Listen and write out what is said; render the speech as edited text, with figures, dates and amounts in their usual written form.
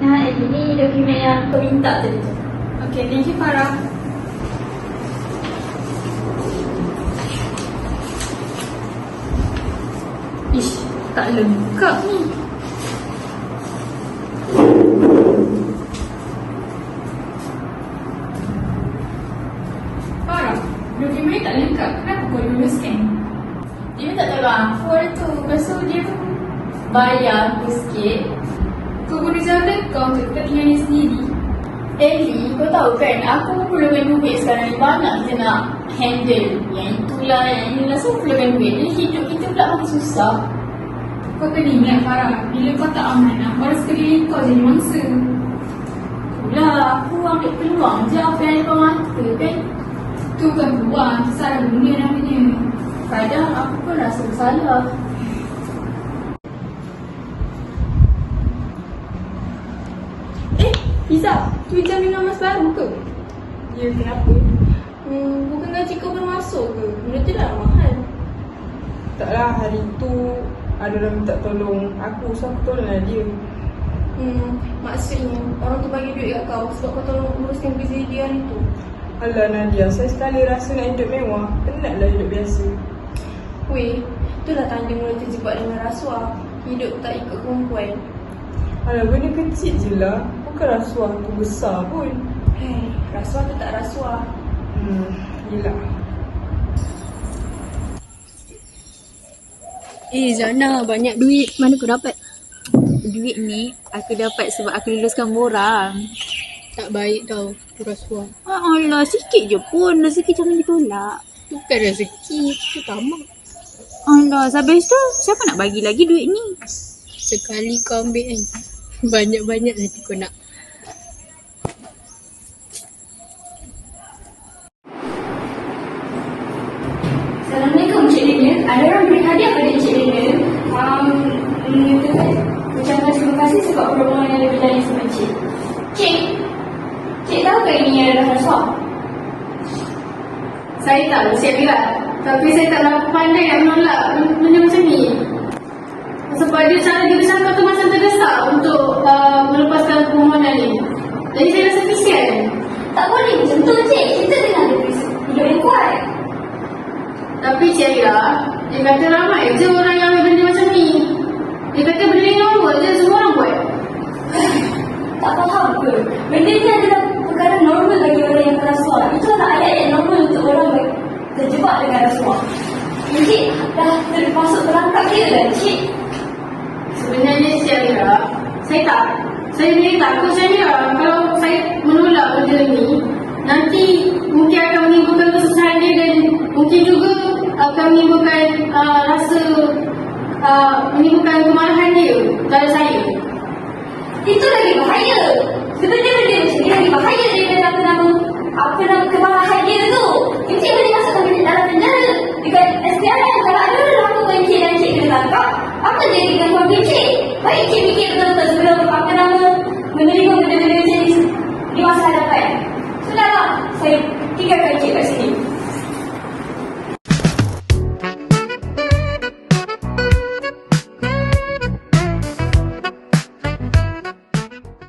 Ini dokumen yang aku minta tadi tu. Okay, thank you Farah. Ish, tak lengkap ni. Farah, dokumen ni tak lengkap. Kenapa kau dulu scan? Dia minta tolong aku hari tu. Lepas tu dia pun bayar aku sikit. Kau guna jawapan kau untuk kepentingan sendiri. Ellie, kau tahu kan, aku perlukan duit sekarang ni. Banyak kita nak handle yang itulah, yang inilah. Semua perlukan duit. Jadi hidup kita pula makin susah. Kau kena ingat Farah, bila kau tak amanah, orang sekeliling kau jadi mangsa. Itulah, aku ambil peluang je apa yang ada depan mata kan. Tu bukan peluang, salah dunia namanya. Kadang aku pun rasa bersalah. Izzah, tu jaminan emas baru ke? Ya, kenapa? Bukan gaji kau baru masuk ke? Benda tu dah mahal. Taklah, hari tu ada orang minta tolong aku, so aku tolonglah dia. Maksudnya orang tu bagi duit kat kau sebab kau tolong uruskan busy dia hari tu. Alah Nadia, saya sekali rasa nak hidup mewah, penatlah hidup biasa. Weh, itulah tanda mula terjebak dengan rasuah. Hidup tak ikut kemampuan. Alah, benda kecil je lah, bukan rasuah tu besar pun. Hei, rasuah tu tak rasuah. Yelah. Zana, banyak duit. Mana kau dapat? Duit ni aku dapat sebab aku luluskan borang. Tak baik tau, tu rasuah. Allah, sikit je pun. Rezeki jangan ditolak. Bukan rezeki, tu tamak. Allah, habis tu siapa nak bagi lagi duit ni? Sekali kau ambil kan, banyak-banyak nanti kau nak. Assalamualaikum Cik Lina. Ada orang beri hadiah pada Cik Lina. Ucapkan terima kasih sebab permohonan yang lebih dari sama Cik. Cik tahu ke ini adalah rasuah? Saya tahu, Cik Bila. Tapi saya tak dapat pandai nak menolak benda macam ni. Sebab dia cara dia bercakap tu macam terdesak untuk melepaskan permohonan ni. Jadi saya rasa kesian. Tak boleh macam tu Cik. Kita kena ada hidup yang kuat. Tapi Cik Aira, dia kata ramai je orang yang ambil benda macam ni. Dia kata benda ni normal je, semua orang buat. Tak faham ke? Benda ni adalah perkara normal bagi orang yang berasuah. Itu adalah ayat yang normal untuk orang terjebak dengan rasuah. Cik, dah termasuk terangkap dia dah Cik. Sebenarnya Cik Aira, saya ni takut Cik Aira. Kalau saya menolak benda ni, nanti mungkin akan menimbulkan kesusahan dia dan mungkin juga akan menimbulkan menimbulkan kemarahan dia kepada saya. Itu lagi bahaya. Sebenarnya benda macam ni lagi bahaya daripada apa nama kemarahan dia tu. Encik boleh masukkan benda dalam penjara. Dekat SPRM kalau ada orang lakukan Encik dan Encik kena tangkap, apa jadi dengan keluarga Encik? Baik Encik fikir betul-betul sebelum apa nama